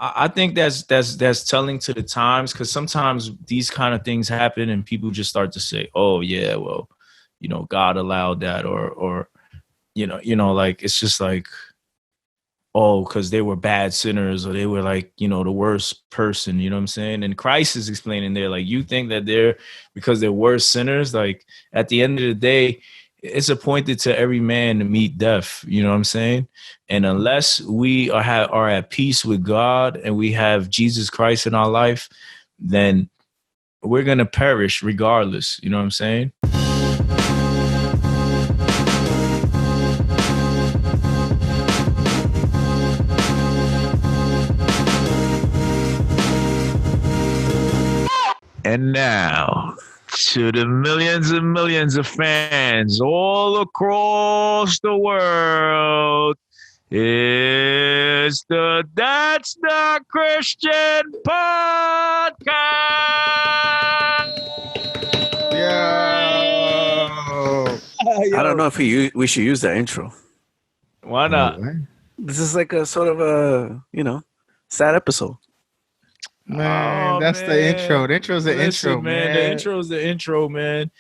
I think that's telling to the times, because sometimes these kind of things happen and people just start to say, "Oh yeah, well, God allowed that," or like it's just like, oh, because they were bad sinners or they were like, the worst person, you know what I'm saying? And Christ is explaining there, like, you think that because they're worse sinners, like at the end of the day, it's appointed to every man to meet death, you know what I'm saying? And unless we are at peace with God and we have Jesus Christ in our life, then we're going to perish regardless, you know what I'm saying? And now, to the millions and millions of fans all across the world, it's the That's Not Christian podcast. Yo. I don't know if we should use that intro. Why not? This is like a sort of a, sad episode. Man, that's the intro. The intro's the intro, man. The intro's the intro, man.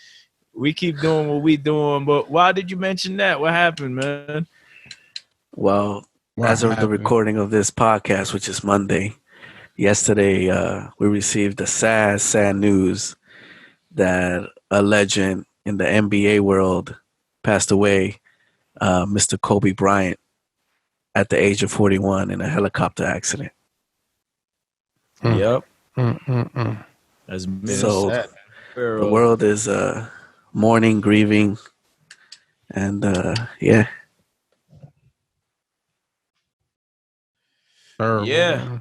We keep doing what we doing, but why did you mention that? What happened, man? Well, as of the recording of this podcast, which is Monday, yesterday we received the sad news that a legend in the NBA world passed away, Mr. Kobe Bryant, at the age of 41 in a helicopter accident. Yep. That's so sad. The world is mourning, grieving, and yeah. Terrible. Yeah.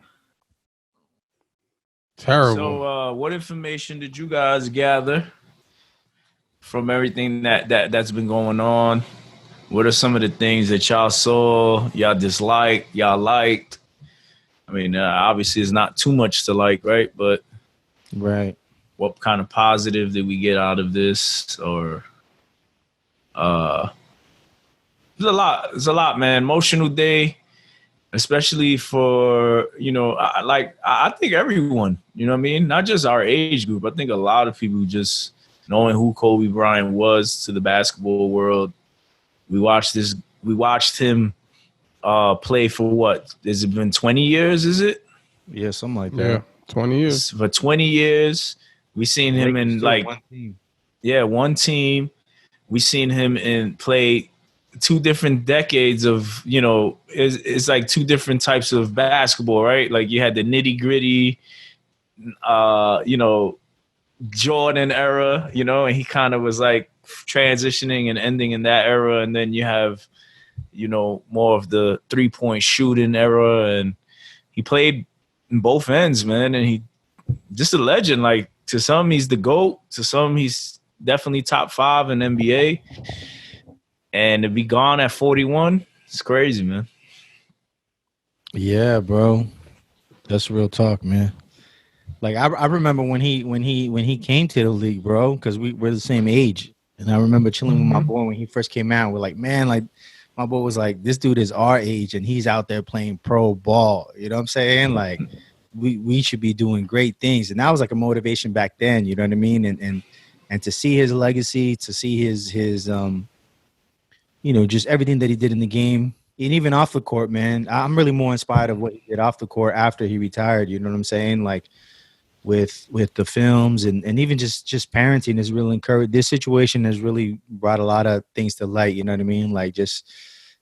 Terrible. So what information did you guys gather from everything that's been going on? What are some of the things that y'all saw, y'all disliked, y'all liked? I mean, obviously it's not too much to like, right? But what kind of positive did we get out of this? Or there's a lot, man. Emotional day, especially for, I think everyone, you know what I mean? Not just our age group. I think a lot of people just knowing who Kobe Bryant was to the basketball world. We watched him play for what? Has it been 20 years, is it? Yeah, something like that. Yeah, 20 years. For 20 years. We seen him in like one team. Yeah, one team. We seen him play two different decades of, it's like two different types of basketball, right? Like you had the nitty-gritty Jordan era, and he kind of was like transitioning and ending in that era, and then you have more of the 3-point shooting era, and he played in both ends, man. And he just a legend. Like to some, he's the GOAT. To some, he's definitely top 5 in NBA. And to be gone at 41, it's crazy, man. Yeah, bro. That's real talk, man. Like I remember when he came to the league, bro, because we're the same age. And I remember chilling with my boy when he first came out. We're like, man, like my boy was like, this dude is our age and he's out there playing pro ball. You know what I'm saying? Like we should be doing great things. And that was like a motivation back then, you know what I mean? And to see his legacy, to see his just everything that he did in the game. And even off the court, man, I'm really more inspired of what he did off the court after he retired. You know what I'm saying? Like with the films and even just parenting is really encouraged. This situation has really brought a lot of things to light. You know what I mean? Like just,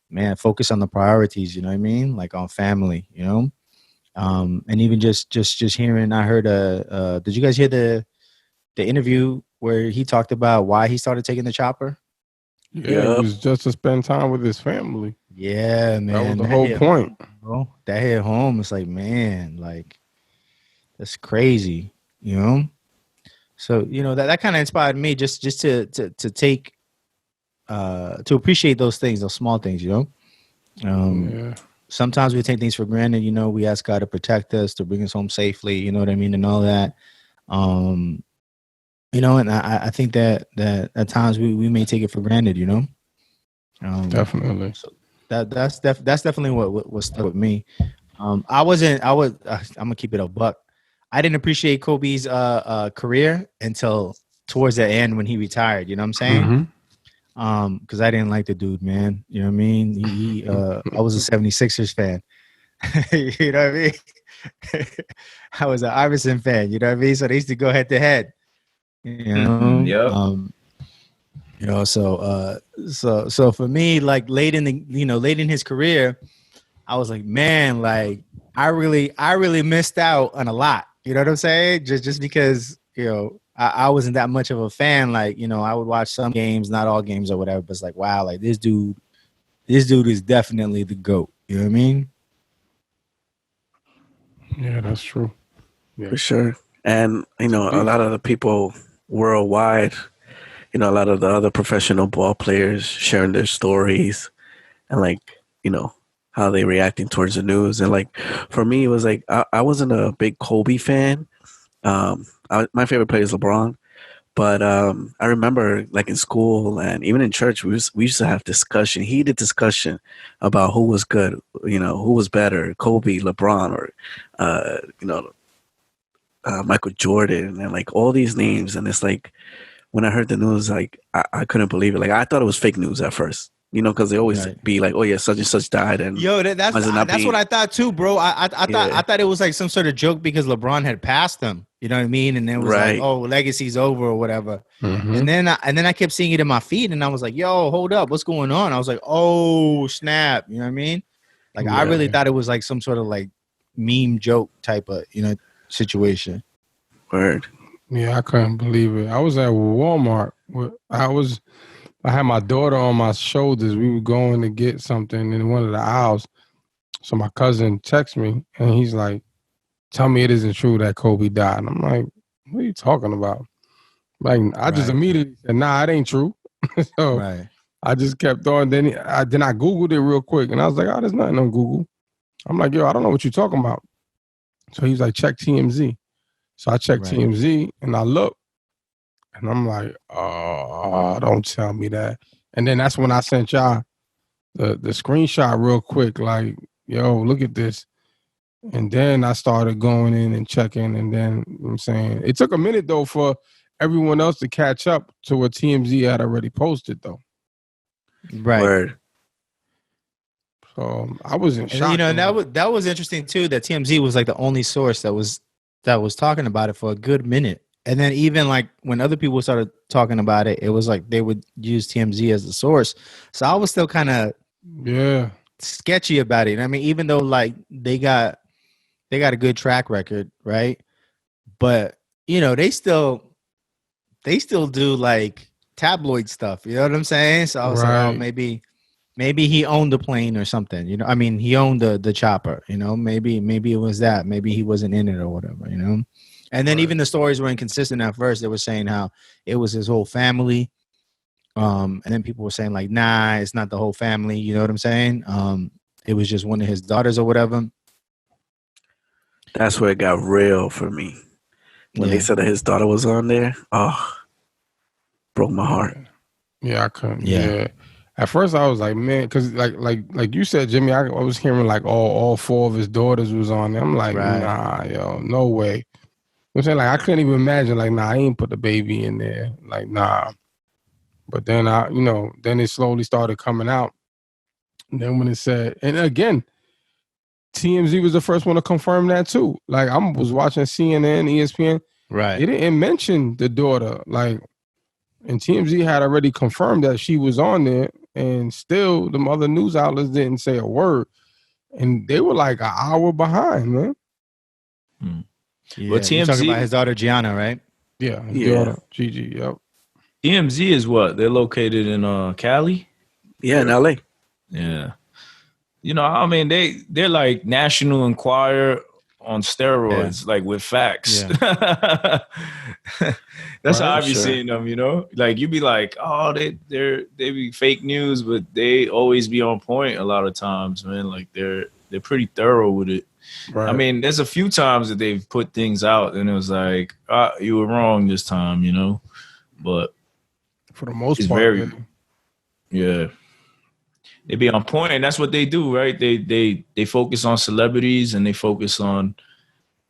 man, focus on the priorities. You know what I mean? Like on family. And even just hearing. I heard did you guys hear the interview where he talked about why he started taking the chopper? Yeah, it was just to spend time with his family. Yeah, man. That was the whole point. Bro. That hit home. It's like, man, like, that's crazy, So, that kind of inspired me just to take, to appreciate those things, those small things, Yeah. Sometimes we take things for granted, we ask God to protect us, to bring us home safely, you know what I mean, and all that. And I think that at times we may take it for granted, Definitely. So that's definitely what stuck with me. I wasn't. I'm gonna keep it a buck. I didn't appreciate Kobe's career until towards the end when he retired. You know what I'm saying? Because I didn't like the dude, man. You know what I mean? I was a 76ers fan. You know what I mean? I was an Iverson fan. You know what I mean? So they used to go head to head. You know? Yep. So for me, like late in his career, I was like, man, like I really missed out on a lot. You know what I'm saying? Just because, I wasn't that much of a fan. Like, I would watch some games, not all games or whatever, but it's like, wow, like this dude is definitely the GOAT. You know what I mean? Yeah, that's true. For sure. And, a lot of the people worldwide, a lot of the other professional ball players sharing their stories and like, how they reacting towards the news. And like, for me, it was like, I wasn't a big Kobe fan. My favorite player is LeBron. But I remember like in school and even in church, we used to have heated discussion about who was good, who was better, Kobe, LeBron, or, Michael Jordan, and like all these names. And it's like, when I heard the news, like I couldn't believe it. Like I thought it was fake news at first, because they always be like, "Oh yeah, such and such died." And that's what I thought too, bro. I thought it was like some sort of joke because LeBron had passed him. You know what I mean? And then it was like, "Oh, legacy's over" or whatever. And then I kept seeing it in my feed, and I was like, "Yo, hold up, what's going on?" I was like, "Oh snap!" You know what I mean? Like I really thought it was like some sort of like meme joke type of situation. Word. Yeah, I couldn't believe it. I was at Walmart. I had my daughter on my shoulders. We were going to get something in one of the aisles. So my cousin texts me, and he's like, "Tell me it isn't true that Kobe died." And I'm like, "What are you talking about?" Like, I just immediately said, "Nah, it ain't true." So I just kept on. Then I Googled it real quick, and I was like, "Oh, there's nothing on Google." I'm like, "Yo, I don't know what you're talking about." So he's like, "Check TMZ." So I checked TMZ, and I looked, and I'm like, "Oh, don't tell me that." And then that's when I sent y'all the screenshot real quick, like, "Yo, look at this." And then I started going in and checking, and then I'm saying it took a minute though for everyone else to catch up to what TMZ had already posted though. Right. Word. So I was in shock. And that was interesting too. That TMZ was like the only source that was talking about it for a good minute. And then even like when other people started talking about it, it was like they would use TMZ as the source. So I was still kind of sketchy about it. I mean, even though like they got a good track record, right? But they still do like tabloid stuff. You know what I'm saying? So I was like, oh, maybe he owned the plane or something. I mean, he owned the chopper. Maybe it was that. Maybe he wasn't in it or whatever. And then even the stories were inconsistent at first. They were saying how it was his whole family. And then people were saying like, nah, it's not the whole family. You know what I'm saying? It was just one of his daughters or whatever. That's where it got real for me. When they said that his daughter was on there, broke my heart. Yeah, I couldn't. Yeah. At first, I was like, man, because like you said, Jimmy, I was hearing like all four of his daughters was on there. I'm like, nah, yo, no way. I'm saying, like, I couldn't even imagine, like, nah, I ain't put the baby in there. Like, nah. But then then it slowly started coming out. And then when it said, and again, TMZ was the first one to confirm that too. Like, I was watching CNN, ESPN. Right. They didn't mention the daughter. Like, and TMZ had already confirmed that she was on there, and still the other news outlets didn't say a word. And they were like an hour behind, man. Yeah, well, you're talking about his daughter Gianna, right? Yeah, his daughter Gigi. Yep. TMZ is what? They're located in Cali. Yeah, in LA. Yeah. I mean, they're like National Enquirer on steroids, like with facts. Yeah. That's how I be seeing them. Like you be like, oh, they be fake news, but they always be on point a lot of times, man. Like they're pretty thorough with it. Right. I mean, there's a few times that they've put things out and it was like, you were wrong this time, but for the most part, yeah. They be on point, and that's what they do, right? They focus on celebrities and they focus on,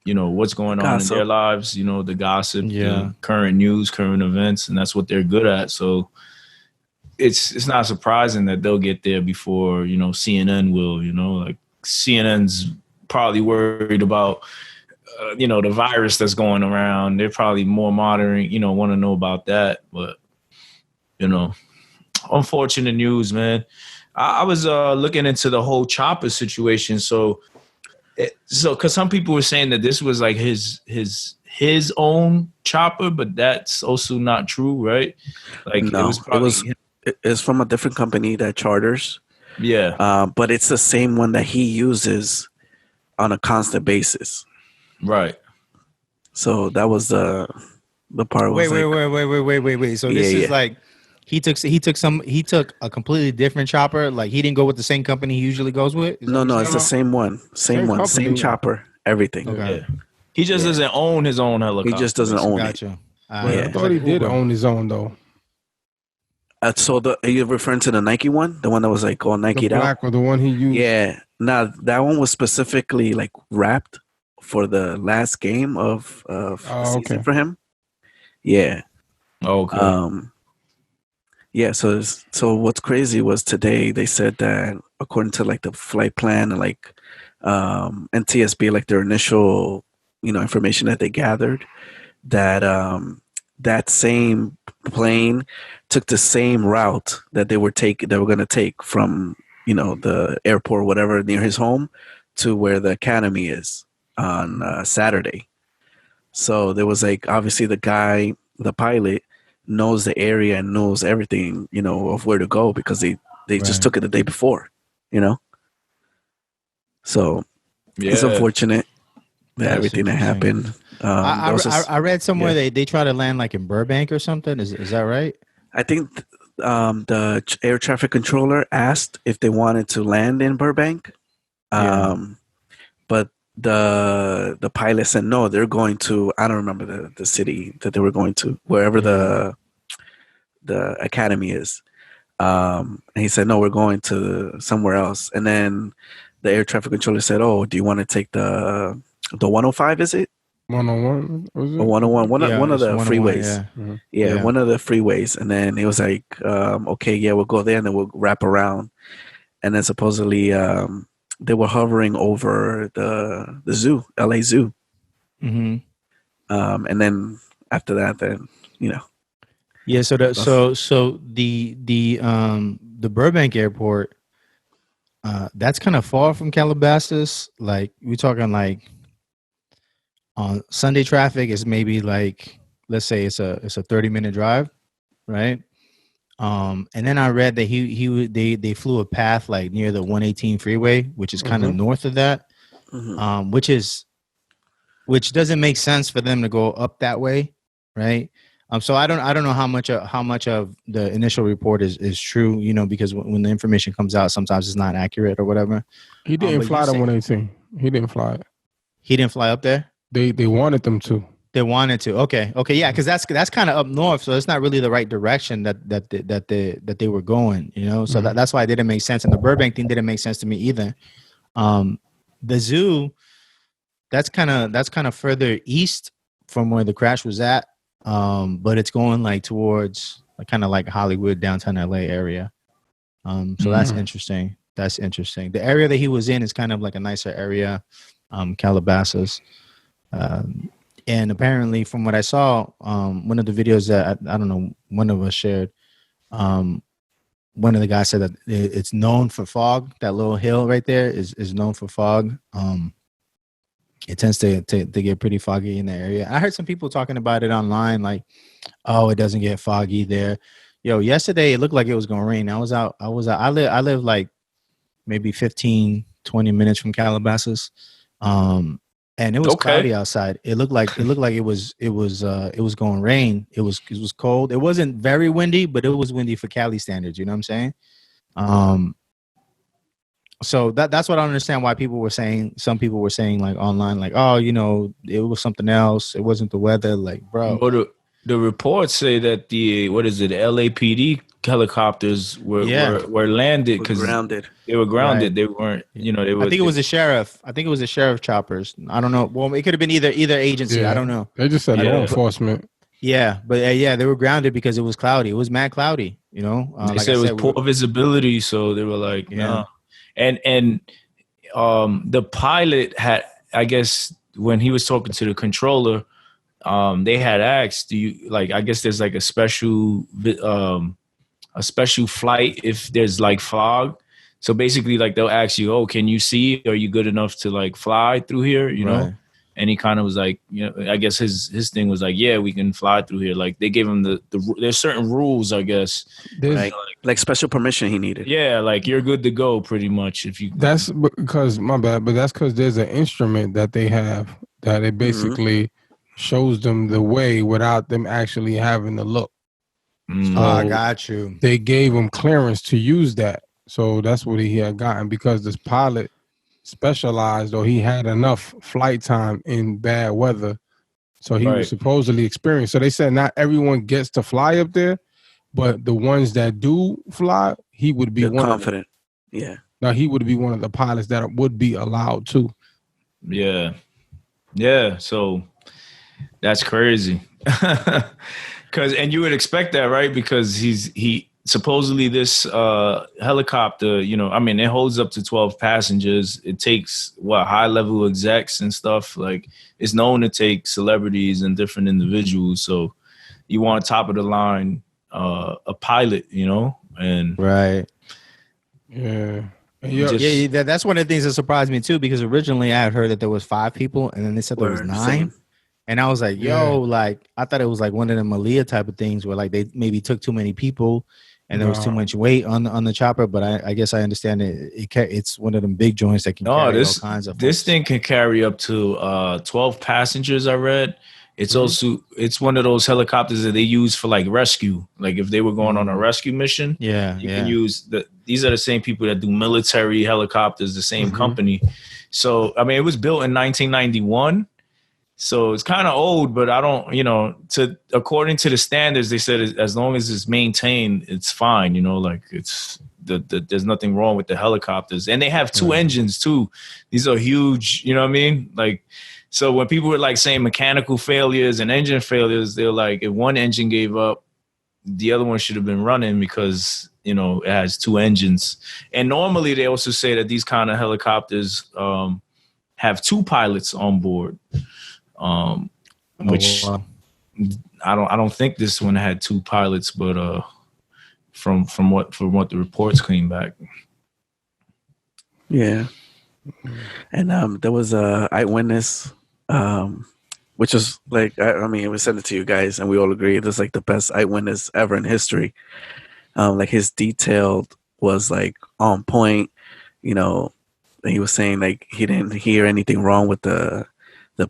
what's going on in their lives, the gossip, the current news, current events, and that's what they're good at. So it's not surprising that they'll get there before, CNN will, like CNN's probably worried about, the virus that's going around. They're probably more monitoring, want to know about that. But, unfortunate news, man. I was looking into the whole Chopper situation. So because some people were saying that this was like his own chopper, but that's also not true, right? Like no, it's from a different company that charters. Yeah. But it's the same one that he uses on a constant basis. Right. So that was the part. Wait. So this is like he took a completely different chopper. Like he didn't go with the same company he usually goes with. No, it's the same one, same chopper, everything. Okay. Yeah. He just doesn't own his own helicopter. He just doesn't own it. I thought he did own his own though. So are you referring to the Nike one, the one that was like all Nike'd out? Black or the one he used? Yeah. Now that one was specifically like wrapped for the last game of season for him. Yeah. Okay. Yeah. So what's crazy was today they said that according to like the flight plan and like NTSB, like their initial information that they gathered, that that same plane took the same route that they were going to take from the airport, whatever, near his home to where the academy is on Saturday. So there was like obviously the pilot knows the area and knows everything of where to go because they just took it the day before. So it's unfortunate that everything that happened. I read somewhere they try to land like in Burbank or something. Is that right? I think the air traffic controller asked if they wanted to land in Burbank, but the pilot said no. They're going to, I don't remember the city that they were going to, wherever the academy is. And he said no, we're going to somewhere else. And then the air traffic controller said, "Oh, do you want to take the 105? Is it 101? Was it 101? One of the freeways? Yeah. Mm-hmm. One of the freeways." And then it was like, "Okay, yeah, we'll go there and then we'll wrap around." And then supposedly they were hovering over the zoo, LA Zoo. Mm-hmm. And then after that, then Yeah. So the Burbank airport. That's kind of far from Calabasas. Like we're talking like on Sunday traffic is maybe like, let's say it's a 30-minute drive, right? And then I read that they flew a path like near the 118 freeway, which is kind of north of that, which doesn't make sense for them to go up that way, right? So I don't know how much of the initial report is true, because when the information comes out, sometimes it's not accurate or whatever. He didn't fly the 118. He didn't fly it. He didn't fly up there. They wanted them to. They wanted to. Okay, yeah, because that's kind of up north, so it's not really the right direction that they were going, So that's why it didn't make sense, and the Burbank thing didn't make sense to me either. The zoo, that's kind of further east from where the crash was at. But it's going like towards kind of like Hollywood, downtown LA area. So that's interesting. The area that he was in is kind of like a nicer area, Calabasas. And apparently from what I saw, one of the videos that I don't know, one of us shared, one of the guys said that it's known for fog. That little hill right there is known for fog. It tends to get pretty foggy in the area. I heard some people talking about it online, like, oh, it doesn't get foggy there. Yesterday it looked like it was gonna rain. I live like maybe 15, 20 minutes from Calabasas. And it was cloudy outside. It looked like it was going to rain. It was cold. It wasn't very windy, but it was windy for Cali standards, you know what I'm saying? So that's what I don't understand why people were saying. Some people were saying like online, like, oh, it was something else. It wasn't the weather, like, bro. Well, the reports say that the LAPD helicopters were landed because grounded. They were grounded. Right. They weren't. You know, they were. I think it was a sheriff. I think it was a sheriff choppers. I don't know. Well, it could have been either agency. I don't know. They just said law enforcement. Yeah, but they were grounded because it was cloudy. It was mad cloudy. You know, they said it was poor visibility, so they were like, no. And the pilot had, I guess, when he was talking to the controller, they had asked, "Do you like?" I guess there's like a special flight if there's like fog. So basically, like they'll ask you, "Oh, can you see? Are you good enough to like fly through here?" You know. And he kind of was like, you know, I guess his thing was like, yeah, we can fly through here. Like they gave him there's certain rules, I guess. Like special permission he needed. Yeah, like you're good to go pretty much if you. That's because my bad, but that's because there's an instrument that they have that it basically shows them the way without them actually having to look. So I got you. They gave him clearance to use that, so that's what he had gotten because this pilot specialized, or he had enough flight time in bad weather, so he was supposedly experienced. So they said not everyone gets to fly up there, but the ones that do fly, he would be confident. Yeah. Now he would be one of the pilots that would be allowed to. Yeah. So that's crazy. And you would expect that, right? Because he supposedly this helicopter, you know, I mean, it holds up to 12 passengers. It takes high-level execs and stuff. Like it's known to take celebrities and different individuals. So you want top of the line a pilot, you know, and that's one of the things that surprised me too, because originally I had heard that there was 5 people, and then they said there was 9. And I was like, like I thought it was like one of the Malia type of things where like they maybe took too many people and there was too much weight on the chopper. But I guess I understand it's one of them big joints that can carry all kinds of. This thing can carry up to 12 passengers. I read it's also it's one of those helicopters that they use for like rescue. Like if they were going on a rescue mission, you can use these are the same people that do military helicopters, the same company. So I mean, it was built in 1991. So it's kind of old, but I don't, you know, according to the standards, they said as long as it's maintained, it's fine. You know, like it's there's nothing wrong with the helicopters, and they have 2 engines too. These are huge. You know what I mean? Like, so when people were like saying mechanical failures and engine failures, they're like, if one engine gave up, the other one should have been running because, you know, it has 2 engines. And normally they also say that these kind of helicopters have 2 pilots on board. Which I don't think this one had 2 pilots, but from what the reports came back. Yeah. And there was a Eyewitness, which was like, I mean, we sent it to you guys and we all agree it was like the best Eyewitness ever in history. Like his detailed was like on point, you know. He was saying like he didn't hear anything wrong with the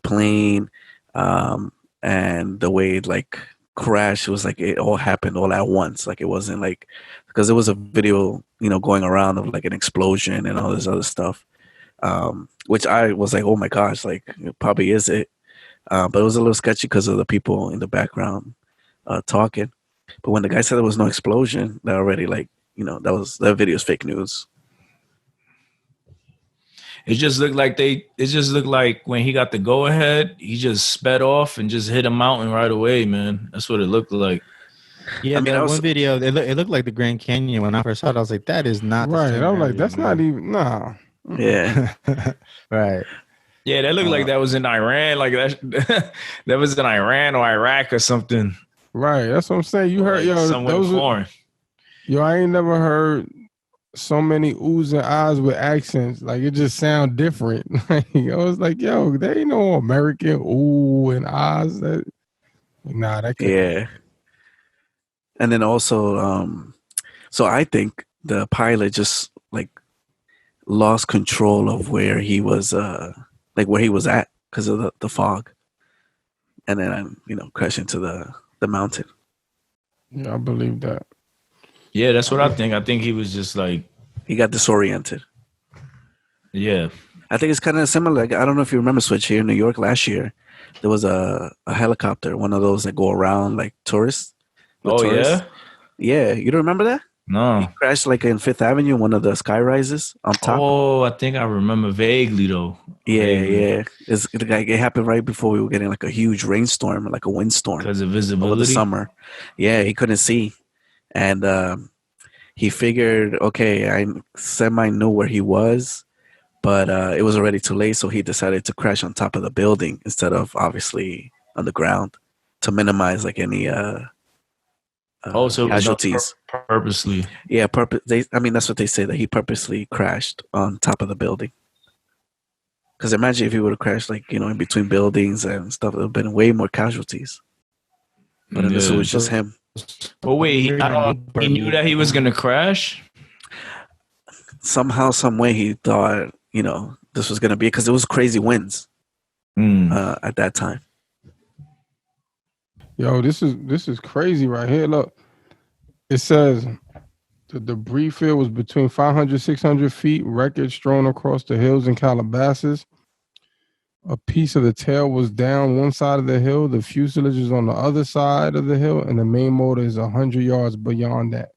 plane, and the way it like crashed, it was like it all happened all at once. Like it wasn't like, because there was a video, you know, going around of like an explosion and all this other stuff, which I was like, oh my gosh, like it probably is it, but it was a little sketchy because of the people in the background talking. But when the guy said there was no explosion, that already like, you know, that video is fake news. It just looked like when he got the go ahead, he just sped off and just hit a mountain right away, man. That's what it looked like. Yeah, I mean, that one video, it looked like the Grand Canyon. When I first saw it, I was like, that is not right. I was like, that's not even Yeah. Right. Yeah, that looked like that was in Iran, like that was in Iran or Iraq or something. Right. That's what I'm saying. You heard, somewhere foreign. I ain't never heard so many oohs and ahs with accents. Like it just sound different. I was like, yo, there ain't no American ooh and ahs. That yeah. And then also, so I think the pilot just like lost control of where he was, like where he was at because of the fog, and then crashed into the mountain. Yeah, I believe that. Yeah, that's what I think. I think he was just like... He got disoriented. Yeah. I think it's kind of similar. Like, I don't know if you remember, Switch, here in New York last year, there was a helicopter, one of those that go around like tourists. Oh, tourists. yeah? Yeah, you don't remember that? No. He crashed like in Fifth Avenue, one of the sky rises on top. Oh, I think I remember vaguely though. Yeah. It happened right before we were getting like a huge rainstorm, like a windstorm. Because of visibility. Over the summer. Yeah, he couldn't see. And he figured, okay, I semi knew where he was, but it was already too late. So he decided to crash on top of the building instead of obviously on the ground to minimize like any so casualties. Purposely. Yeah, that's what they say, that he purposely crashed on top of the building. Because imagine if he would have crashed like, in between buildings and stuff, there would have been way more casualties. But in this, it was just him. But wait, he knew that he was going to crash? Somehow, some way, he thought, this was going to be, because it was crazy winds at that time. Yo, this is crazy right here. Look, it says the debris field was between 500, 600 feet, wreckage strewn across the hills in Calabasas. A piece of the tail was down one side of the hill. The fuselage is on the other side of the hill, and the main motor is 100 yards beyond that.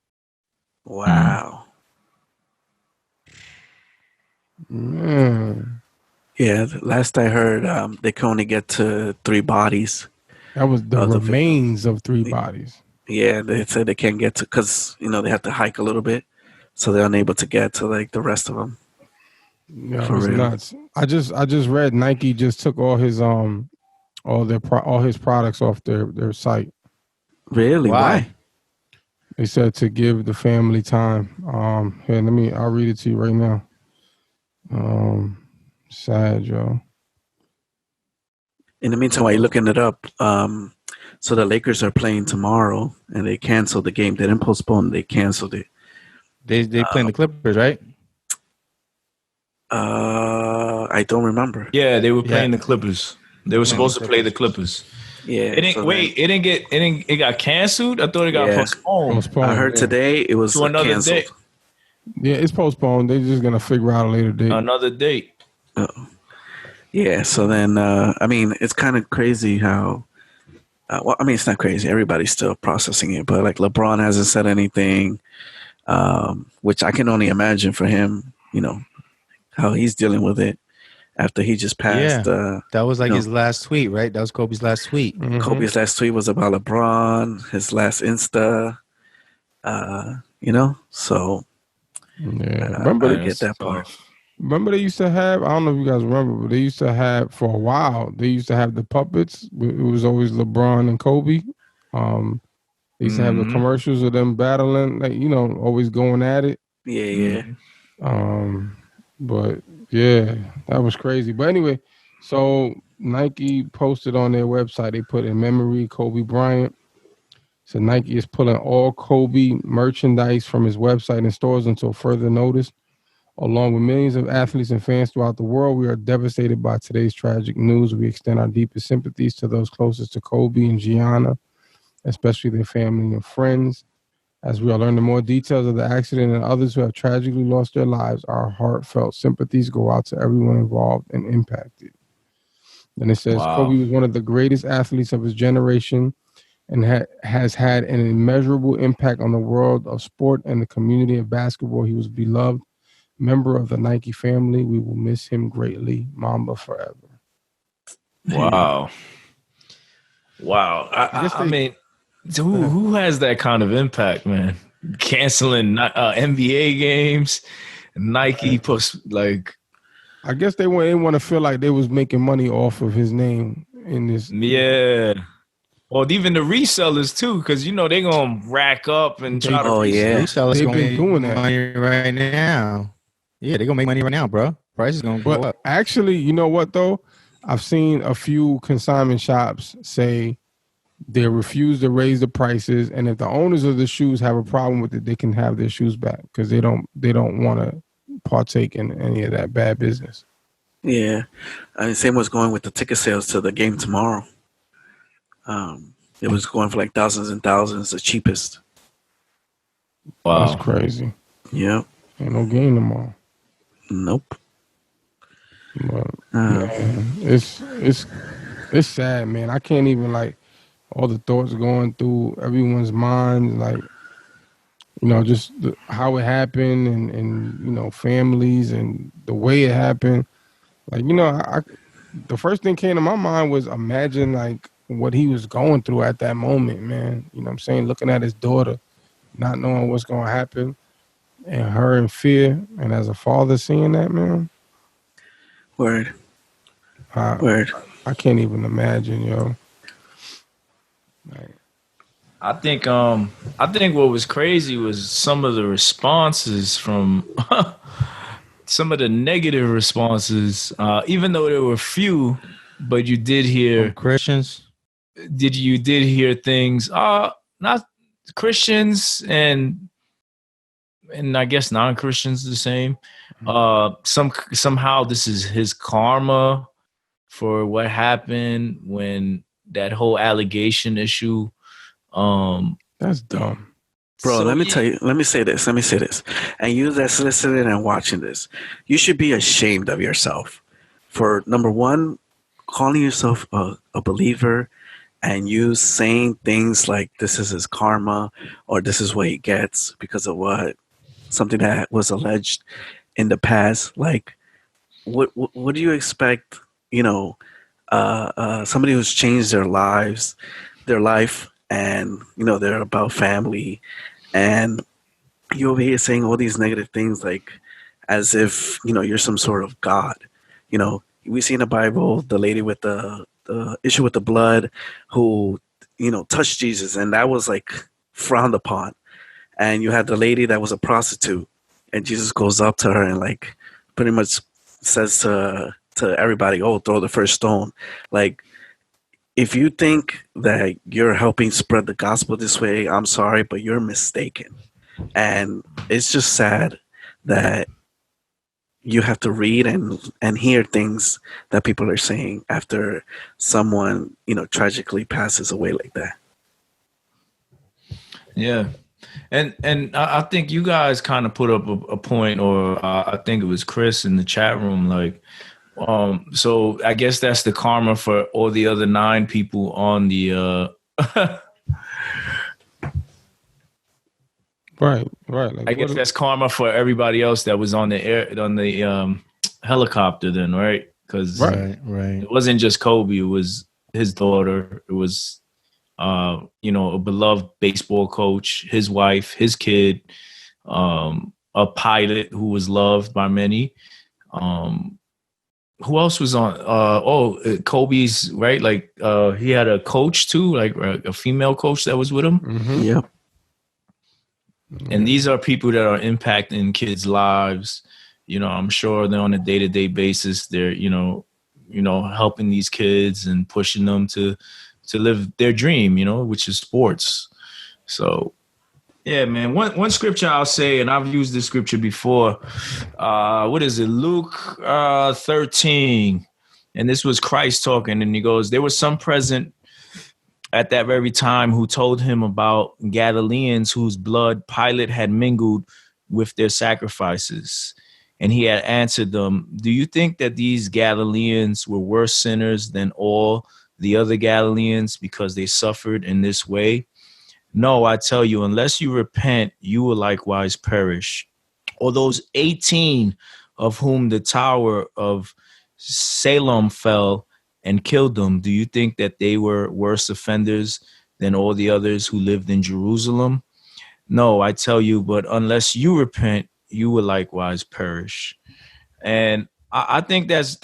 Wow. Man. Yeah, last I heard, they can only get to 3 bodies. That was the remains of 3 bodies. Yeah, they said they can't get to, because, they have to hike a little bit, so they're unable to get to, like, the rest of them. Yeah, it's nuts. I just read Nike just took all his products off their site. Really? Why? They said to give the family time. Here, I'll read it to you right now. Sad, yo. In the meantime, while you're looking it up, so the Lakers are playing tomorrow, and they canceled the game. They didn't postpone; they canceled it. They playing the Clippers, right? I don't remember. Yeah, they were playing the Clippers. They were supposed to play the Clippers. Yeah. It got canceled? I thought it got postponed. I heard today it was to another canceled. day. Yeah, it's postponed. They're just gonna figure out a later date. Another date. Yeah. So then, it's kind of crazy how. It's not crazy. Everybody's still processing it, but like LeBron hasn't said anything, which I can only imagine for him. How he's dealing with it after he just passed. Yeah, that was like his last tweet, right? That was Kobe's last tweet. Mm-hmm. Kobe's last tweet was about LeBron. His last Insta, so yeah. Remember to get that part. Remember they used to have, I don't know if you guys remember, but they used to have, for a while, they used to have the puppets. It was always LeBron and Kobe. They used to have the commercials of them battling, like, always going at it. Yeah. But yeah, that was crazy. But anyway, so Nike posted on their website, they put in memory Kobe Bryant. So Nike is pulling all Kobe merchandise from his website and stores until further notice. Along with millions of athletes and fans throughout the world, we are devastated by today's tragic news. We extend our deepest sympathies to those closest to Kobe and Gianna, especially their family and friends. As we are learning more details of the accident and others who have tragically lost their lives, our heartfelt sympathies go out to everyone involved and impacted. Then it says, Kobe was one of the greatest athletes of his generation and has had an immeasurable impact on the world of sport and the community of basketball. He was beloved member of the Nike family. We will miss him greatly. Mamba forever. Wow. I mean, who has that kind of impact, man? Canceling NBA games, Nike post, like. I guess they want to feel like they was making money off of his name in this. Yeah. Well, even the resellers too, because they're gonna rack up and try to. Resellers they've been doing that money right now. Yeah, they're gonna make money right now, bro. Price is gonna go up. Actually, you know what though? I've seen a few consignment shops say they refuse to raise the prices, and if the owners of the shoes have a problem with it, they can have their shoes back because they don't want to partake in any of that bad business. Yeah, same was going with the ticket sales to the game tomorrow. It was going for like thousands and thousands, the cheapest. Wow, that's crazy. Yeah, ain't no game tomorrow. Nope. But man, it's sad, man. I can't even, like, all the thoughts going through everyone's mind. Like, just how it happened and families and the way it happened. Like, the first thing came to my mind was imagine like what he was going through at that moment, man. You know what I'm saying? Looking at his daughter, not knowing what's going to happen, and her in fear. And as a father seeing that, man. Word. I can't even imagine, yo. Like, I think what was crazy was some of the responses from some of the negative responses, even though there were few, but you did hear from Christians. You did hear things, not Christians and I guess non-Christians the same. Somehow this is his karma for what happened when that whole allegation issue. That's dumb. Bro, let me say this. And you that's listening and watching this, you should be ashamed of yourself for, number one, calling yourself a believer and you saying things like this is his karma or this is what he gets because of something that was alleged in the past. Like, what do you expect, somebody who's changed their life, and, they're about family, and you over here saying all these negative things, like as if, you're some sort of God. We see in the Bible, the lady with the issue with the blood who, touched Jesus, and that was like frowned upon. And you had the lady that was a prostitute, and Jesus goes up to her and like pretty much says to everybody, "Oh, throw the first stone." Like, if you think that you're helping spread the gospel this way, I'm sorry, but you're mistaken. And it's just sad that you have to read and hear things that people are saying after someone, tragically passes away like that. Yeah. And I think you guys kind of put up a point, or I think it was Chris in the chat room, like, so I guess that's the karma for all the other 9 people on the right. Like, I guess that's karma for everybody else that was on the helicopter then, right? Because Right. it wasn't just Kobe, it was his daughter, it was a beloved baseball coach, his wife, his kid, a pilot who was loved by many. Who else was on? Kobe's, right? Like, he had a coach too, like a female coach that was with him. Mm-hmm. Yeah. And these are people that are impacting kids' lives. I'm sure they're on a day-to-day basis. They're, helping these kids and pushing them to live their dream, which is sports. So, yeah, man. One scripture I'll say, and I've used this scripture before. What is it? Luke 13. And this was Christ talking, and he goes, there was some present at that very time who told him about Galileans whose blood Pilate had mingled with their sacrifices. And he had answered them, do you think that these Galileans were worse sinners than all the other Galileans because they suffered in this way? No, I tell you, unless you repent, you will likewise perish. Or those 18 of whom the tower of Salem fell and killed them, do you think that they were worse offenders than all the others who lived in Jerusalem? No, I tell you, but unless you repent, you will likewise perish. And I think that's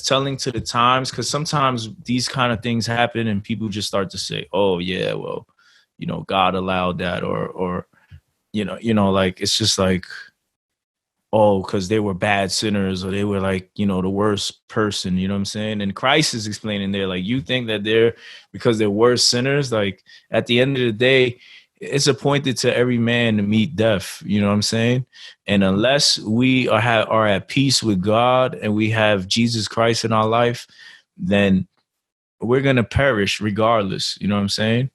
telling to the times, because sometimes these kind of things happen and people just start to say, oh yeah, well, God allowed that, or like, it's just like, oh, because they were bad sinners, or they were like, the worst person, you know what I'm saying? And Christ is explaining there, like, you think that because they're worse sinners, like, at the end of the day, it's appointed to every man to meet death, you know what I'm saying? And unless we are at peace with God and we have Jesus Christ in our life, then we're going to perish regardless, you know what I'm saying?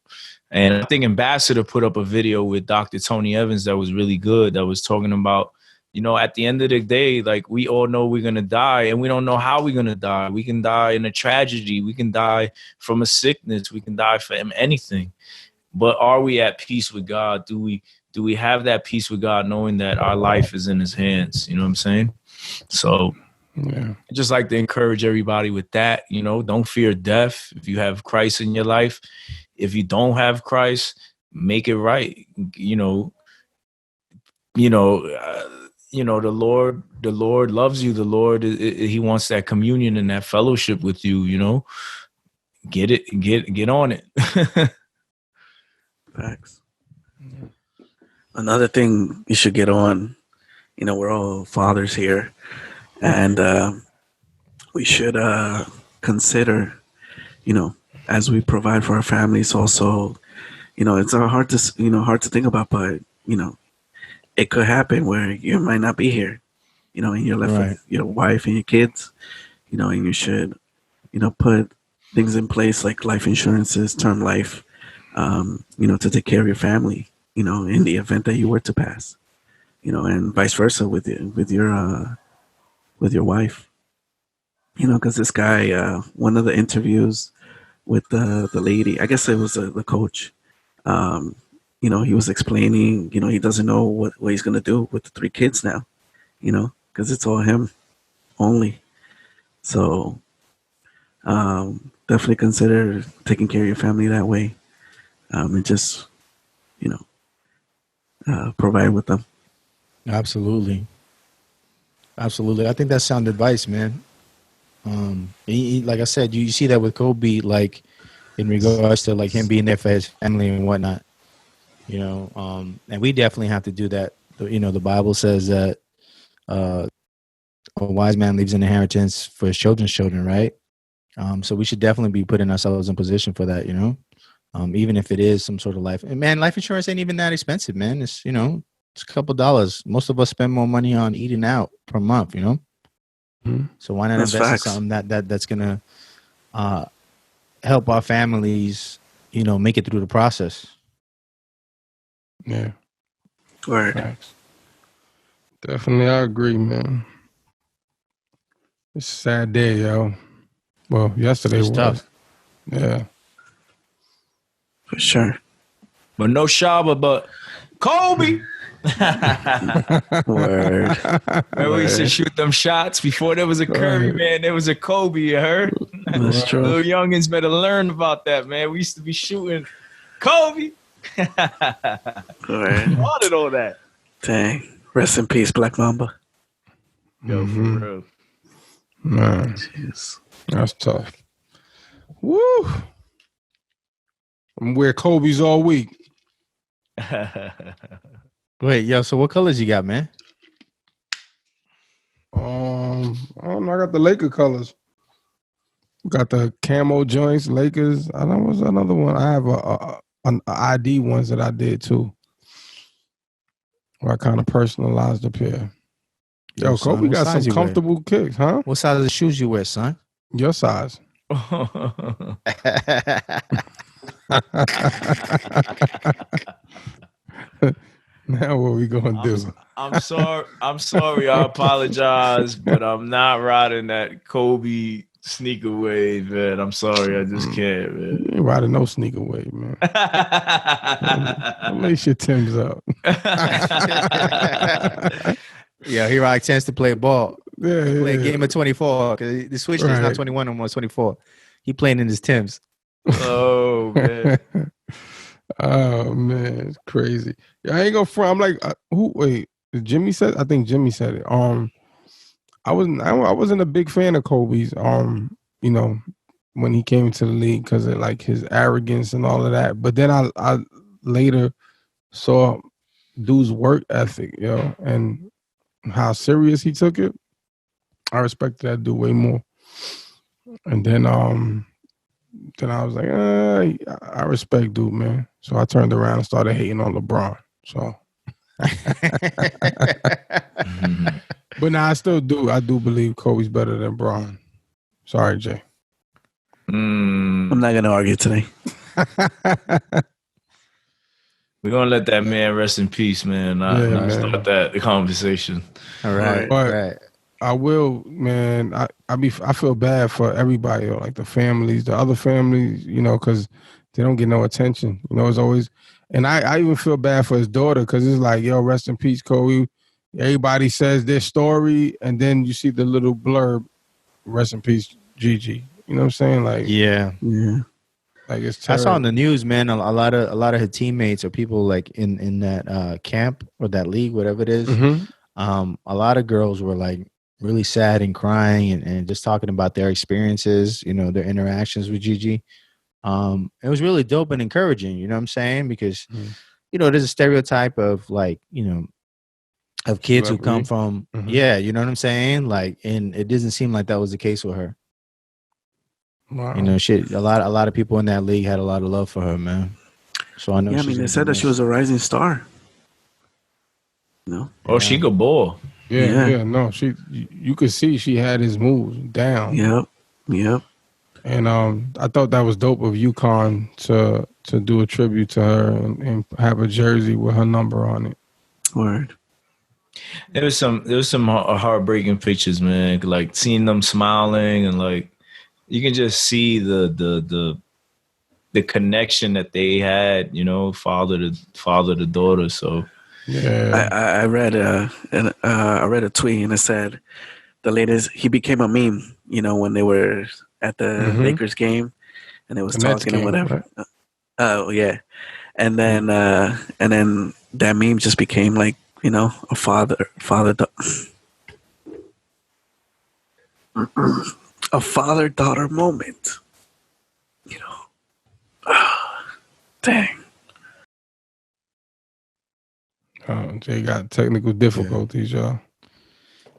And I think Ambassador put up a video with Dr. Tony Evans that was really good, that was talking about, at the end of the day, like, we all know we're going to die, and we don't know how we're going to die. We can die in a tragedy. We can die from a sickness. We can die from anything. But are we at peace with God? Do do we have that peace with God, knowing that our life is in His hands? You know what I'm saying? So I just like to encourage everybody with that. You know, don't fear death. If you have Christ in your life, if you don't have Christ, make it right. The Lord loves you. The Lord, He wants that communion and that fellowship with you. You know, get on it. Facts. Another thing you should get on. You know, we're all fathers here, and we should consider, you know, as we provide for our families. Also, you know, it's hard to think about, but you know, it could happen where you might not be here, you know, and you're left with your wife and your kids, you know, and you should, you know, put things in place like life insurances, term life, you know, to take care of your family, you know, in the event that you were to pass, you know, and vice versa with your wife, you know, because this guy, one of the interviews with the lady, I guess it was the coach, you know, he was explaining, you know, he doesn't know what he's going to do with the 3 kids now, you know, because it's all him only. So definitely consider taking care of your family that way, and just, you know, provide with them. Absolutely. I think that's sound advice, man. Like I said, you see that with Kobe, like in regards to like him being there for his family and whatnot, you know, and we definitely have to do that. You know, the Bible says that a wise man leaves an inheritance for his children's children, right? So we should definitely be putting ourselves in position for that, you know, even if it is some sort of life. And man, life insurance ain't even that expensive, man. It's, you know, it's a couple dollars. Most of us spend more money on eating out per month, you know. So why not invest in something that's gonna help our families, you know, make it through the process? Yeah. Right. Facts. Definitely, I agree, man. It's a sad day, yo. Well, yesterday was tough. Yeah. For sure. But no Shaba, but Kobe. Word. Remember we used to shoot them shots before there was a Curry, man. There was a Kobe, you heard? That's true. Little youngins better learn about that, man. We used to be shooting Kobe. Wanted all that. Dang. Rest in peace, Black Mamba. Yo, for real. Man. Jeez. That's tough. Woo! I'm wear Kobe's all week. Wait, yo, so what colors you got, man? I don't know. I got the Laker colors. Got the camo joints, Lakers. I don't know what's another one. I have an ID ones that I did too. Where I kind of personalized a pair. Yo, Kobe got some comfortable kicks, huh? What size of shoes you wear, son? Your size. Now what we gonna do? I'm sorry. I apologize, but I'm not riding that Kobe sneaker wave, man. I'm sorry. I just can't, man. You ain't riding no sneaker wave, man. Don't lace your Timbs up. Yeah, he like tends to play ball. Play a game of 24 because the Switch is not 21 no more, 24. He playing in his Timbs. Oh man. Oh man, it's crazy. Yeah, I ain't gonna front. I'm like, who? Wait, Jimmy said. I think Jimmy said it. I wasn't a big fan of Kobe's. You know, when he came to the league because of like his arrogance and all of that. But then I later saw dude's work ethic, yo, and how serious he took it. I respected that dude way more. And then I was like, I respect dude, man. So I turned around and started hating on LeBron. So, but now I still do. I do believe Kobe's better than Bron. Sorry, Jay. I'm not gonna argue today. We're gonna let that man rest in peace, man. Not start the conversation. All right, but I will, man. I feel bad for everybody, like the families, the other families, you know, because they don't get no attention. You know, it's always, and I even feel bad for his daughter because it's like, yo, rest in peace, Kobe. Everybody says their story, and then you see the little blurb, rest in peace, Gigi. You know what I'm saying? Like, yeah. Like it's I terrible. saw on the news, man, a lot of her teammates or people like in that camp or that league, whatever it is. Mm-hmm. A lot of girls were like really sad and crying and just talking about their experiences, you know, their interactions with Gigi. It was really dope and encouraging, you know what I'm saying? Because, you know, there's a stereotype of like, you know, of kids who come from, yeah, you know what I'm saying? Like, and it doesn't seem like that was the case with her. Wow. You know, a lot of people in that league had a lot of love for her, man. So I know. Yeah, I mean, they said that she was a rising star. No. Oh, she could ball. Yeah. No, you could see she had his moves down. Yep. And I thought that was dope of UConn to do a tribute to her and have a jersey with her number on it. Word. There was some heartbreaking pictures, man. Like seeing them smiling and like you can just see the connection that they had, you know, father to daughter. So yeah, I read I read a tweet and it said the latest he became a meme, you know, when they were at the Lakers game and they was talking and whatever. Right? Oh yeah, and then that meme just became like, you know, a father a father-daughter moment, you know. Dang. Jay got technical difficulties, y'all.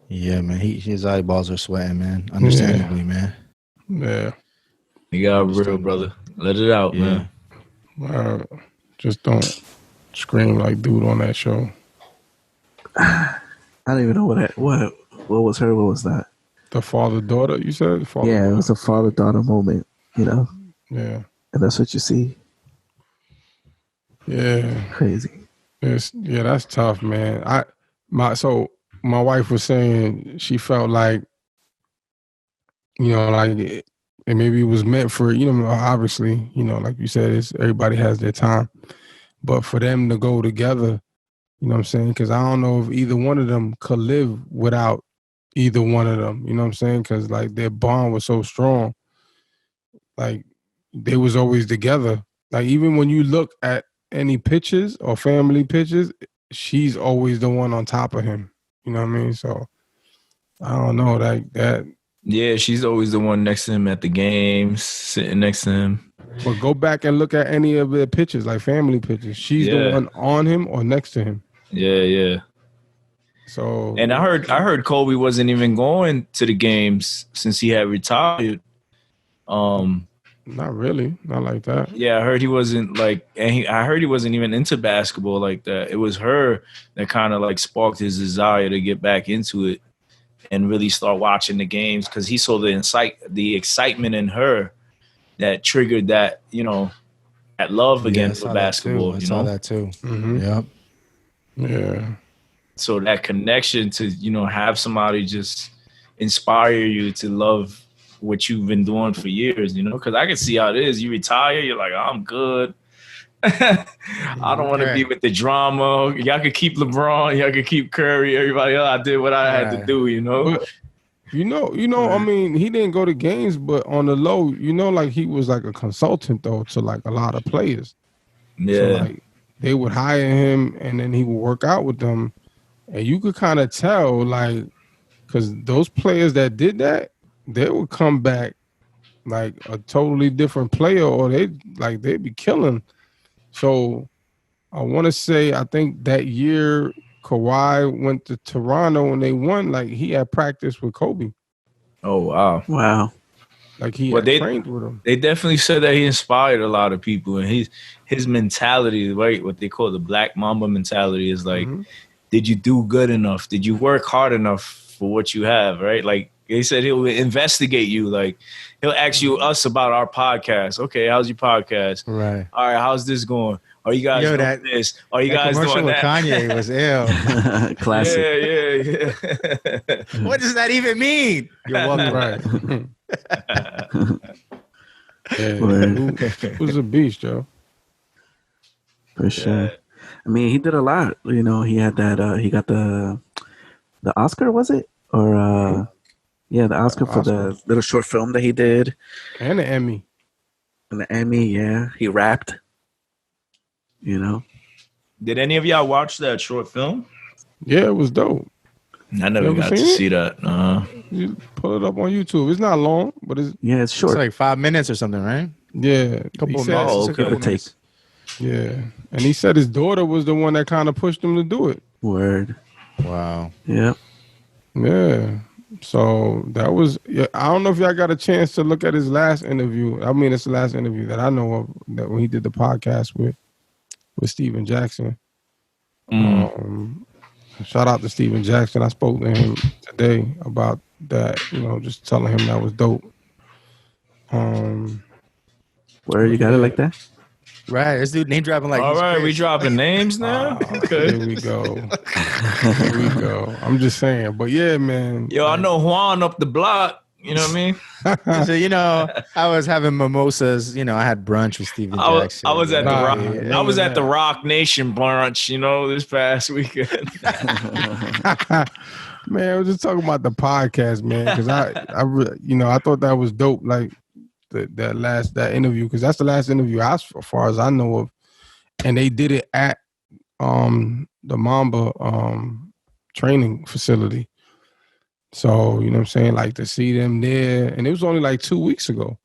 Yeah, man. His eyeballs are sweating, man. Understandably, man. Yeah. You got real, brother. Let it out, man. Just don't scream like dude on that show. I don't even know what was her. What was that? The father-daughter, you said? It was a father-daughter moment, you know? Yeah. And that's what you see. Yeah. Crazy. That's tough, man. My wife was saying she felt like, you know, like it maybe it was meant for, you know, obviously, you know, like you said, everybody has their time. But for them to go together, you know what I'm saying? Because I don't know if either one of them could live without either one of them. You know what I'm saying? Because like their bond was so strong. Like they was always together. Like even when you look at any pictures or family pictures, she's always the one on top of him. You know what I mean? So I don't know that. Yeah, she's always the one next to him at the games, sitting next to him. But go back and look at any of their pictures, like family pictures. She's the one on him or next to him. Yeah. So, and I heard Kobe wasn't even going to the games since he had retired. Not really, not like that. Yeah, I heard he wasn't like, I heard he wasn't even into basketball like that. It was her that kind of like sparked his desire to get back into it and really start watching the games because he saw the excitement in her that triggered that, you know, that love again for basketball. I saw that too. Mm-hmm. Yep. Yeah. So that connection to, you know, have somebody just inspire you to love what you've been doing for years, you know, because I can see how it is. You retire, you're like, oh, I'm good. I don't want to be with the drama. Y'all could keep LeBron, y'all could keep Curry, everybody else. I did what I had to do, you know. But, you know, I mean, he didn't go to games, but on the low, you know, like he was like a consultant though to like a lot of players. Yeah. So like they would hire him and then he would work out with them. And you could kind of tell, like, because those players that did that, they would come back like a totally different player, or they'd be killing. So I want to say, I think that year Kawhi went to Toronto and they won. Like he had practice with Kobe. Oh wow! Like he had trained with him. They definitely said that he inspired a lot of people, and his mentality, right? What they call the Black Mamba mentality is like. Did you do good enough? Did you work hard enough for what you have, right? Like they said he'll investigate you. Like he'll ask us about our podcast. Okay, how's your podcast? Right. All right, how's this going? Are you guys doing this? Are you guys doing that? Kanye was ill. Classic. Yeah. What does that even mean? You're welcome. Right. It was a beast, Joe. For sure. I mean, he did a lot. You know, he had that. He got the Oscar, was it? Or yeah, the Oscar for the little short film that he did, and the Emmy. And the Emmy, yeah, he rapped. You know. Did any of y'all watch that short film? Yeah, it was dope. I never got to see that. You pull it up on YouTube. It's not long, but it's short. It's like 5 minutes or something, right? Yeah, a couple of minutes. Yeah, and he said his daughter was the one that kind of pushed him to do it. Word. Wow. Yeah. Yeah. So that was. Yeah, I don't know if y'all got a chance to look at his last interview. I mean, it's the last interview that I know of, that when he did the podcast with Steven Jackson. Shout out to Steven Jackson. I spoke to him today about that. You know, just telling him that was dope. Where you got it like that? Right, this dude name dropping like. All right, we dropping names now. Okay, here we go. Here we go. I'm just saying, but yeah, man. Yo, I know Juan up the block. You know what I mean? So, you know, I was having mimosas. You know, I had brunch with Steven Jackson. I was at the Rock. I was at the Rock Nation brunch. You know, this past weekend. Man, I was just talking about the podcast, man, because I thought that was dope. Like that interview, because that's the last interview as far as I know of, and they did it at the Mamba training facility. So, you know what I'm saying? Like, to see them there, and it was only like 2 weeks ago.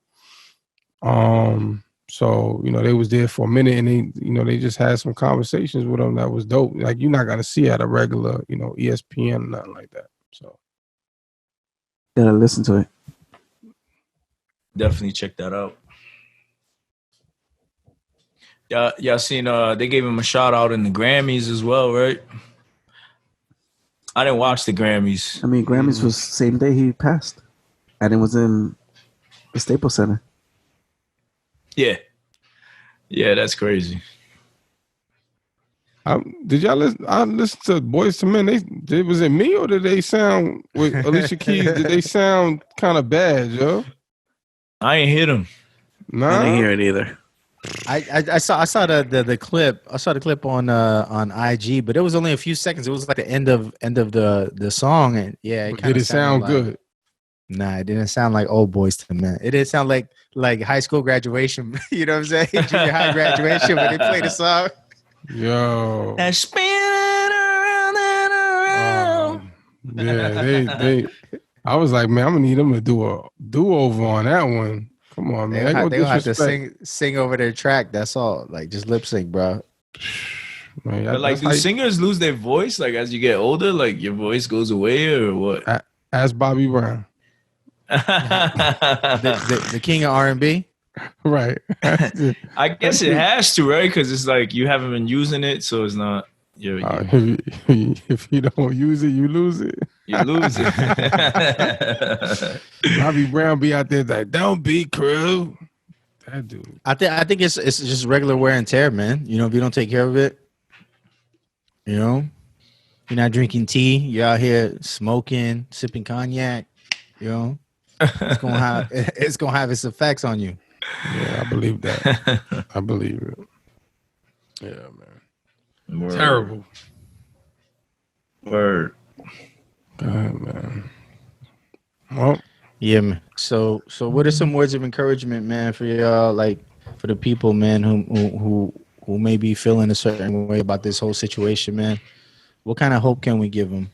So, you know, they was there for a minute, and they just had some conversations with them that was dope. Like, you're not gonna see at a regular, you know, ESPN or nothing like that. So gotta listen to it. Definitely check that out. Y'all seen they gave him a shout out in the Grammys as well, right? I didn't watch the Grammys. I mean, Grammys was the same day he passed, and it was in the Staples Center. Yeah, that's crazy. Did y'all listen? I listened to Boyz II Men. Was it me, or did they sound with Alicia Keys? Did they sound kind of bad, yo? I ain't hit him. Nah, I didn't hear it either. I saw the clip. I saw the clip on IG, but it was only a few seconds. It was like the end of the song, and yeah, did it sound good? Nah, it didn't sound like old Boyz II Men. It didn't sound like high school graduation. You know what I'm saying? Junior high graduation when they play the song. Yo, and spin around and around. Yeah, they. I was like, man, I'm gonna need them to do a do-over on that one. Come on, man. They gonna have to sing over their track. That's all. Like, just lip sync, bro. Man, but like, do singers lose their voice? Like, as you get older, like your voice goes away, or what? Ask Bobby Brown. the king of R&B. Right. I guess it has to, right? Because it's like you haven't been using it, so it's not. If you don't use it, you lose it. You lose it. Bobby Brown be out there like, don't be crew. That dude. I think it's just regular wear and tear, man. You know, if you don't take care of it, you know, you're not drinking tea, you're out here smoking, sipping cognac, you know, it's gonna have its effects on you. Yeah, I believe that. I believe it. Yeah, man. Word. Terrible. Word. God, man. Well, yeah, man. So what are some words of encouragement, man, for y'all, like for the people, man, who may be feeling a certain way about this whole situation, man? What kind of hope can we give them?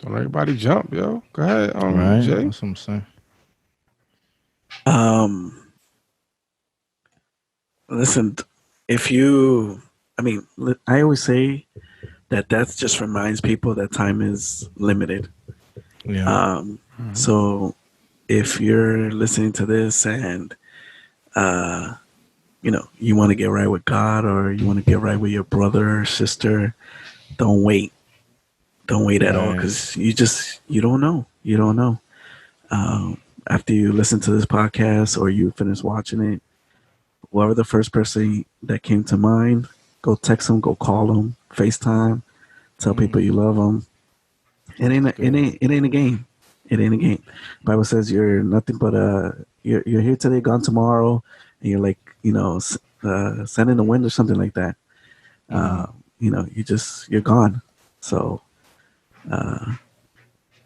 Don't everybody jump, yo. Go ahead, right. Jay. That's what I'm saying. Listen, I always say that just reminds people that time is limited. Yeah. So if you're listening to this and, you want to get right with God, or you want to get right with your brother or sister, don't wait. Don't wait at all, because you don't know. You don't know. After you listen to this podcast or you finish watching it, whoever the first person that came to mind, go text them, go call them, FaceTime, tell people you love them. It ain't a game. It ain't a game. The Bible says you're nothing but you're here today, gone tomorrow, and you're like, send in the wind or something like that. You're gone. So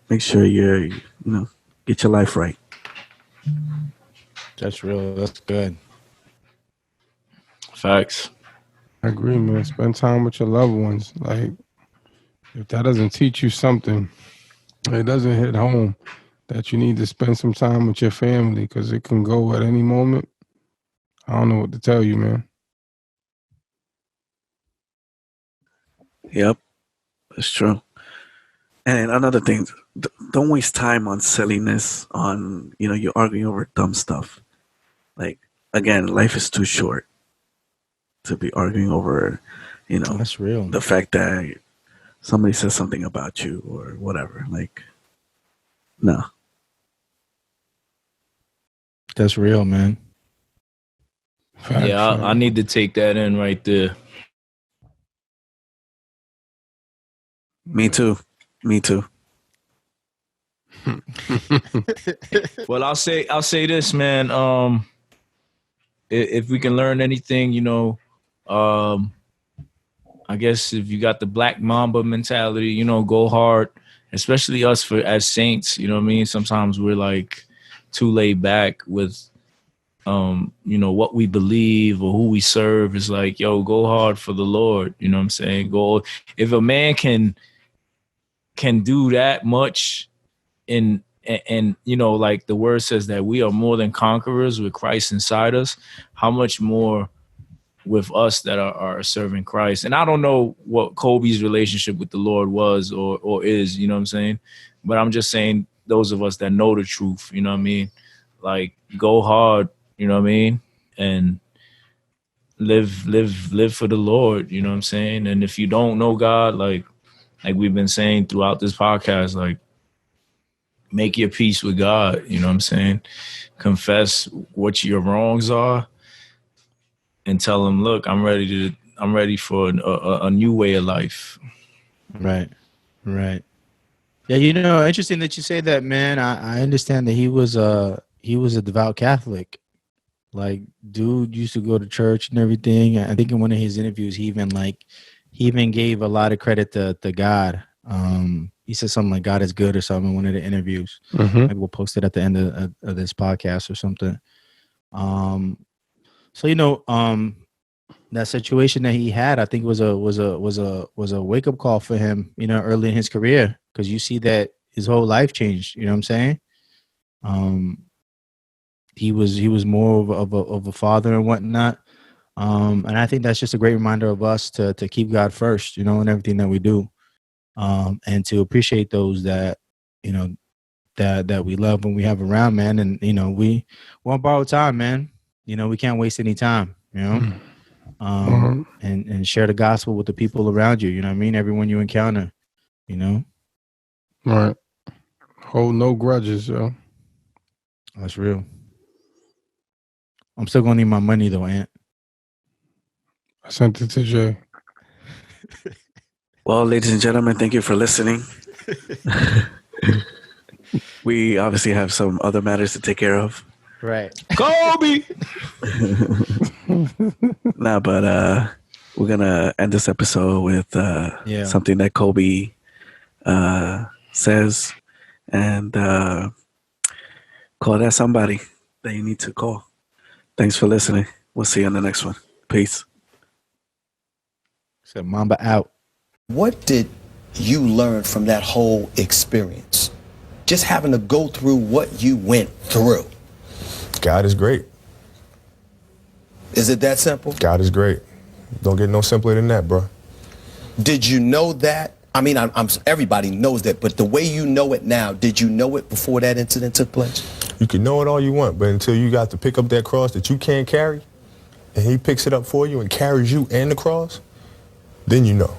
make sure get your life right. That's real. That's good. Facts. I agree, man. Spend time with your loved ones. Like, if that doesn't teach you something, it doesn't hit home that you need to spend some time with your family because it can go at any moment. I don't know what to tell you, man. Yep, that's true. And another thing, don't waste time on silliness, on, you're arguing over dumb stuff. Like, again, life is too short to be arguing over, that's real. The fact that somebody says something about you or whatever. Like, no. That's real, man. Yeah, I need to take that in right there. Me too. Well, I'll say this, man. If we can learn anything, I guess if you got the Black Mamba mentality, go hard, especially us as saints, you know what I mean? Sometimes we're like too laid back with, what we believe or who we serve. Is like, yo, go hard for the Lord. You know what I'm saying? Go. If a man can do that much and like the word says that we are more than conquerors with Christ inside us, how much more with us that are serving Christ? And I don't know what Kobe's relationship with the Lord was or is, you know what I'm saying? But I'm just saying, those of us that know the truth, you know what I mean? Like, go hard, you know what I mean? And live for the Lord, you know what I'm saying? And if you don't know God, like we've been saying throughout this podcast, like, make your peace with God, you know what I'm saying? Confess what your wrongs are and tell him, look, I'm ready for a new way of life. Right. Yeah, interesting that you say that, man. I understand that he was a devout Catholic. Like, dude used to go to church and everything. I think in one of his interviews, he even gave a lot of credit to God. He said something like God is good or something in one of the interviews. Mm-hmm. Maybe we'll post it at the end of this podcast or something. So that situation that he had, I think was a wake up call for him, early in his career, because you see that his whole life changed. You know what I'm saying? He was more of a father and whatnot. And I think that's just a great reminder of us to keep God first, in everything that we do. And to appreciate those that, that we love and we have around, man. And, we won't borrow time, man. We can't waste any time, and share the gospel with the people around you. You know what I mean? Everyone you encounter, Right. Hold no grudges, yo. That's real. I'm still going to need my money though, Ant. I sent it to Jay. Well, ladies and gentlemen, thank you for listening. We obviously have some other matters to take care of. Right. Kobe! Nah, but we're going to end this episode with something that Kobe says, and call that somebody that you need to call. Thanks for listening. We'll see you on the next one. Peace. So Mamba out. What did you learn from that whole experience? Just having to go through what you went through. God is great. Is it that simple? God is great. Don't get no simpler than that, bro. Did you know that? I mean, everybody knows that, but the way you know it now, did you know it before that incident took place? You can know it all you want, but until you got to pick up that cross that you can't carry, and he picks it up for you and carries you and the cross, then you know.